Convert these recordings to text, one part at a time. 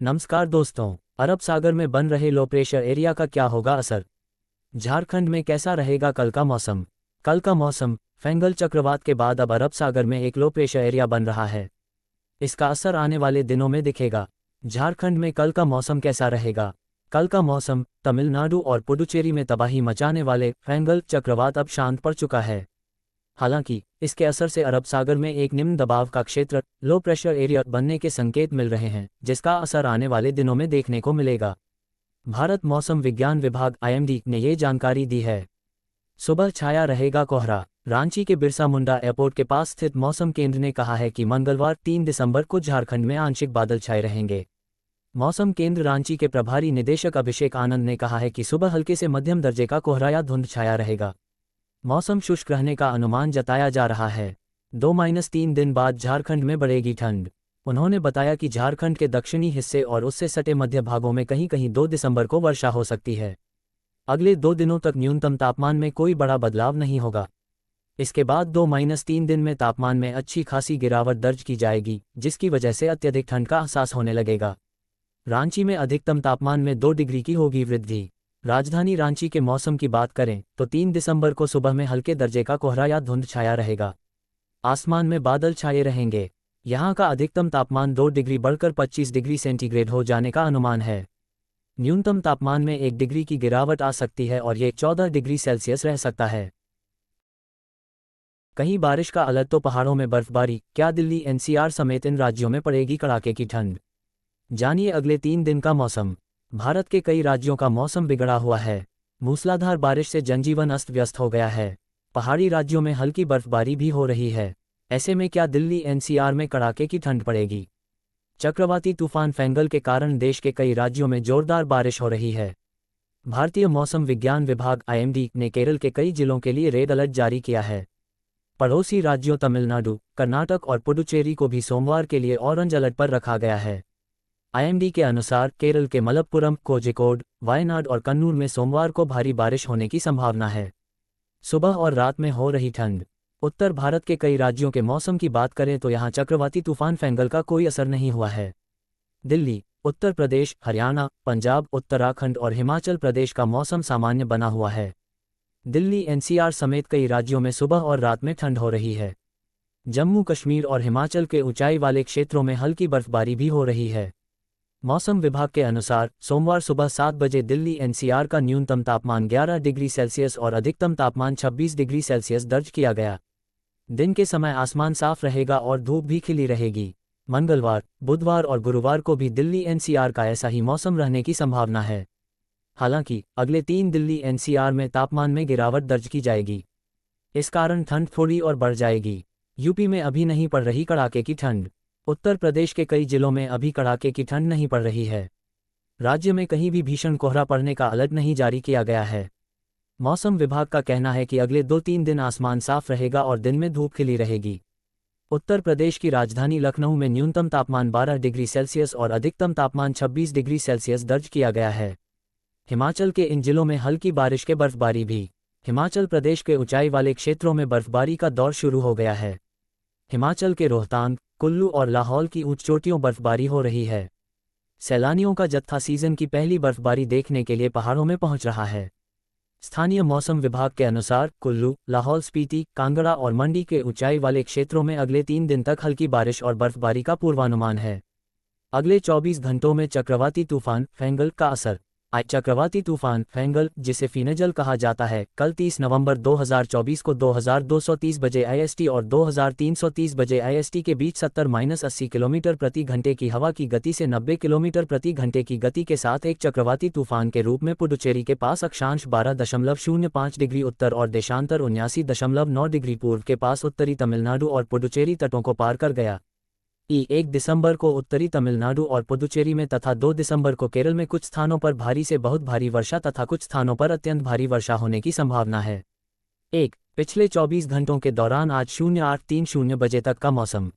नमस्कार दोस्तों। अरब सागर में बन रहे लो प्रेशर एरिया का क्या होगा असर? झारखंड में कैसा रहेगा कल का मौसम? कल का मौसम फेंगल चक्रवात के बाद अब अरब सागर में एक लो प्रेशर एरिया बन रहा है। इसका असर आने वाले दिनों में दिखेगा। झारखंड में कल का मौसम कैसा रहेगा? कल का मौसम तमिलनाडु और पुडुचेरी में तबाही मचाने वाले फेंगल चक्रवात अब शांत पड़ चुका है। हालांकि इसके असर से अरब सागर में एक निम्न दबाव का क्षेत्र लो प्रेशर एरिया बनने के संकेत मिल रहे हैं, जिसका असर आने वाले दिनों में देखने को मिलेगा। भारत मौसम विज्ञान विभाग (IMD) ने ये जानकारी दी है। सुबह छाया रहेगा कोहरा। रांची के बिरसा मुंडा एयरपोर्ट के पास स्थित मौसम केंद्र ने कहा है कि मंगलवार 3 दिसंबर को झारखंड में आंशिक बादल छाए रहेंगे। मौसम केंद्र रांची के प्रभारी निदेशक अभिषेक आनंद ने कहा है कि सुबह हल्के से मध्यम दर्जे का कोहरा या धुंध छाया रहेगा। मौसम शुष्क रहने का अनुमान जताया जा रहा है। 2-3 दिन बाद झारखंड में बढ़ेगी ठंड। उन्होंने बताया कि झारखंड के दक्षिणी हिस्से और उससे सटे मध्य भागों में कहीं कहीं 2 दिसंबर को वर्षा हो सकती है। अगले 2 दिनों तक न्यूनतम तापमान में कोई बड़ा बदलाव नहीं होगा। इसके बाद 2-3 दिन में तापमान में अच्छी खासी गिरावट दर्ज की जाएगी, जिसकी वजह से अत्यधिक ठंड का एहसास होने लगेगा। रांची में अधिकतम तापमान में 2 डिग्री की होगी वृद्धि। राजधानी रांची के मौसम की बात करें तो 3 दिसंबर को सुबह में हल्के दर्जे का कोहरा या धुंध छाया रहेगा। आसमान में बादल छाए रहेंगे। यहां का अधिकतम तापमान 2 डिग्री बढ़कर 25 डिग्री सेंटीग्रेड हो जाने का अनुमान है। न्यूनतम तापमान में 1 डिग्री की गिरावट आ सकती है और ये 14 डिग्री सेल्सियस रह सकता है। कहीं बारिश का अलर्ट तो पहाड़ों में बर्फबारी। क्या दिल्ली NCR समेत इन राज्यों में पड़ेगी कड़ाके की ठंड? जानिए अगले 3 दिन का मौसम। भारत के कई राज्यों का मौसम बिगड़ा हुआ है। मूसलाधार बारिश से जनजीवन अस्त व्यस्त हो गया है। पहाड़ी राज्यों में हल्की बर्फबारी भी हो रही है। ऐसे में क्या दिल्ली NCR में कड़ाके की ठंड पड़ेगी? चक्रवाती तूफान फेंगल के कारण देश के कई राज्यों में जोरदार बारिश हो रही है। भारतीय मौसम विज्ञान विभाग (IMD) ने केरल के कई जिलों के लिए रेड अलर्ट जारी किया है। पड़ोसी राज्यों तमिलनाडु, कर्नाटक और पुडुचेरी को भी सोमवार के लिए ऑरेंज अलर्ट पर रखा गया है। IMD के अनुसार केरल के मलप्पुरम, कोझिकोड, वायनाड और कन्नूर में सोमवार को भारी बारिश होने की संभावना है। सुबह और रात में हो रही ठंड। उत्तर भारत के कई राज्यों के मौसम की बात करें तो यहां चक्रवाती तूफान फेंगल का कोई असर नहीं हुआ है। दिल्ली, उत्तर प्रदेश, हरियाणा, पंजाब, उत्तराखंड और हिमाचल प्रदेश का मौसम सामान्य बना हुआ है। दिल्ली NCR समेत कई राज्यों में सुबह और रात में ठंड हो रही है। जम्मू कश्मीर और हिमाचल के ऊंचाई वाले क्षेत्रों में हल्की बर्फबारी भी हो रही है। मौसम विभाग के अनुसार सोमवार सुबह 7 बजे दिल्ली NCR का न्यूनतम तापमान 11 डिग्री सेल्सियस और अधिकतम तापमान 26 डिग्री सेल्सियस दर्ज किया गया। दिन के समय आसमान साफ रहेगा और धूप भी खिली रहेगी। मंगलवार, बुधवार और गुरुवार को भी दिल्ली NCR का ऐसा ही मौसम रहने की संभावना है। हालांकि अगले 3 दिल्ली NCR में तापमान में गिरावट दर्ज की जाएगी। इस कारण ठंड थोड़ी और बढ़ जाएगी। यूपी में अभी नहीं पड़ रही कड़ाके की ठंड। उत्तर प्रदेश के कई जिलों में अभी कड़ाके की ठंड नहीं पड़ रही है। राज्य में कहीं भी भीषण कोहरा पड़ने का अलर्ट नहीं जारी किया गया है। मौसम विभाग का कहना है कि अगले 2-3 दिन आसमान साफ रहेगा और दिन में धूप खिली रहेगी। उत्तर प्रदेश की राजधानी लखनऊ में न्यूनतम तापमान 12 डिग्री सेल्सियस और अधिकतम तापमान 26 डिग्री सेल्सियस दर्ज किया गया है। हिमाचल के इन जिलों में हल्की बारिश के बर्फबारी भी। हिमाचल प्रदेश के ऊंचाई वाले क्षेत्रों में बर्फबारी का दौर शुरू हो गया है। हिमाचल के रोहतांग, कुल्लू और लाहौल की ऊंच चोटियों बर्फबारी हो रही है। सैलानियों का जत्था सीजन की पहली बर्फबारी देखने के लिए पहाड़ों में पहुंच रहा है। स्थानीय मौसम विभाग के अनुसार कुल्लू, लाहौल स्पीति, कांगड़ा और मंडी के ऊंचाई वाले क्षेत्रों में अगले 3 दिन तक हल्की बारिश और बर्फबारी का पूर्वानुमान है। अगले 24 घंटों में चक्रवाती तूफान फेंगल का असर। चक्रवाती तूफान फेंगल, जिसे फीनेजल कहा जाता है, कल 30 नवंबर 2024 को 2230 बजे IST और 2330 बजे IST के बीच 70-80 किलोमीटर प्रति घंटे की हवा की गति से 90 किलोमीटर प्रति घंटे की गति के साथ एक चक्रवाती तूफान के रूप में पुडुचेरी के पास अक्षांश 12.05 डिग्री उत्तर और देशांतर 79.9 डिग्री पूर्व के पास उत्तरी तमिलनाडु और पुडुचेरी तटों को पार कर गया। 1 दिसंबर को उत्तरी तमिलनाडु और पुडुचेरी में तथा 2 दिसंबर को केरल में कुछ स्थानों पर भारी से बहुत भारी वर्षा तथा कुछ स्थानों पर अत्यंत भारी वर्षा होने की संभावना है। पिछले 24 घंटों के दौरान आज 0830 बजे तक का मौसम।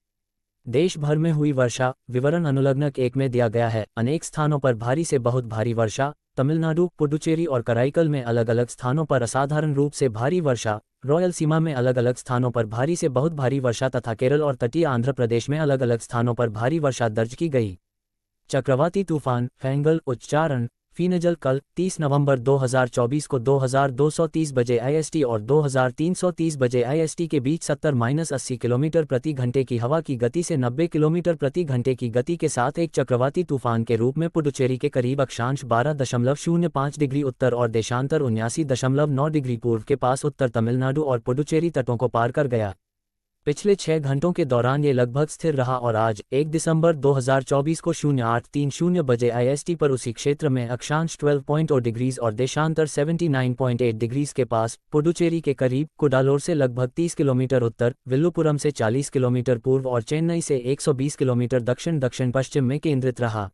देश भर में हुई वर्षा विवरण अनुलग्नक 1 में दिया गया है। अनेक स्थानों पर भारी से बहुत भारी वर्षा। तमिलनाडु, पुडुचेरी और कराईकल में अलग अलग स्थानों पर असाधारण रूप से भारी वर्षा। रॉयल सीमा में अलग अलग स्थानों पर भारी से बहुत भारी वर्षा तथा केरल और तटीय आंध्र प्रदेश में अलग अलग स्थानों पर भारी वर्षा दर्ज की गई। चक्रवाती तूफान फैंगल उच्चारण फीनजल कल 30 नवंबर 2024 को 2230 बजे IST और 2330 बजे IST के बीच 70-80 किलोमीटर प्रति घंटे की हवा की गति से 90 किलोमीटर प्रति घंटे की गति के साथ एक चक्रवाती तूफान के रूप में पुडुचेरी के करीब अक्षांश 12.05 डिग्री उत्तर और देशांतर 79.9 डिग्री पूर्व के पास उत्तर तमिलनाडु और पुडुचेरी तटों को पार कर गया। पिछले 6 घंटों के दौरान ये लगभग स्थिर रहा और आज 1 दिसंबर 2024 को 0830 बजे IST पर उसी क्षेत्र में अक्षांश 12.0 डिग्रीज और देशांतर 79.8 डिग्रीज के पास पुडुचेरी के करीब कुडालोर से लगभग 30 किलोमीटर उत्तर, विल्लुपुरम से 40 किलोमीटर पूर्व और चेन्नई से 120 किलोमीटर दक्षिण दक्षिण पश्चिम में केंद्रित रहा।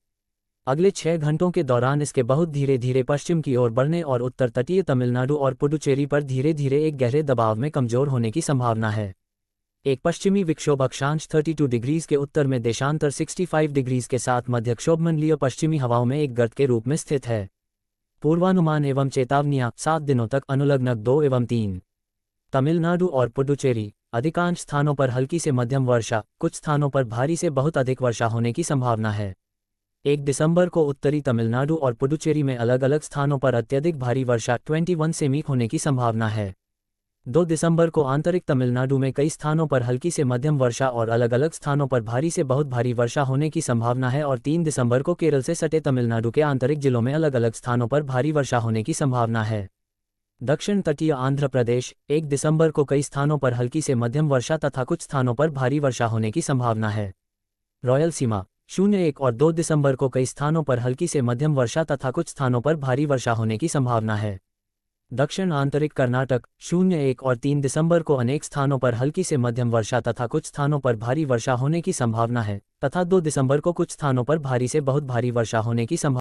अगले 6 घंटों के दौरान इसके बहुत धीरे धीरे पश्चिम की ओर बढ़ने और उत्तर तटीय तमिलनाडु और पुडुचेरी पर धीरे धीरे एक गहरे दबाव में कमजोर होने की संभावना है। एक पश्चिमी विक्षोभ अक्षांश 32 डिग्रीज के उत्तर में देशांतर 65 डिग्रीज के साथ मध्य क्षोभमंडलीय पश्चिमी हवाओं में एक गर्त के रूप में स्थित है। पूर्वानुमान एवं चेतावनियां 7 दिनों तक अनुलग्नक 2 एवं 3। तमिलनाडु और पुडुचेरी अधिकांश स्थानों पर हल्की से मध्यम वर्षा, कुछ स्थानों पर भारी से बहुत अधिक वर्षा होने की संभावना है। 1 दिसंबर को उत्तरी तमिलनाडु और पुडुचेरी में अलग अलग स्थानों पर अत्यधिक भारी वर्षा 21 सेमी होने की संभावना है। 2 दिसंबर को आंतरिक तमिलनाडु में कई स्थानों पर हल्की से मध्यम वर्षा और अलग अलग स्थानों पर भारी से बहुत भारी वर्षा होने की संभावना है और 3 दिसंबर को केरल से सटे तमिलनाडु के आंतरिक जिलों में अलग अलग स्थानों पर भारी वर्षा होने की संभावना है। दक्षिण तटीय आंध्र प्रदेश 1 दिसंबर को कई स्थानों पर हल्की से मध्यम वर्षा तथा कुछ स्थानों पर भारी वर्षा होने की संभावना है। रॉयलसीमा 01 और 2 दिसंबर को कई स्थानों पर हल्की से मध्यम वर्षा तथा कुछ स्थानों पर भारी वर्षा होने की संभावना है। दक्षिण आंतरिक कर्नाटक 01 और 3 दिसंबर को अनेक स्थानों पर हल्की से मध्यम वर्षा तथा कुछ स्थानों पर भारी वर्षा होने की संभावना है तथा 2 दिसंबर को कुछ स्थानों पर भारी से बहुत भारी वर्षा होने की संभावना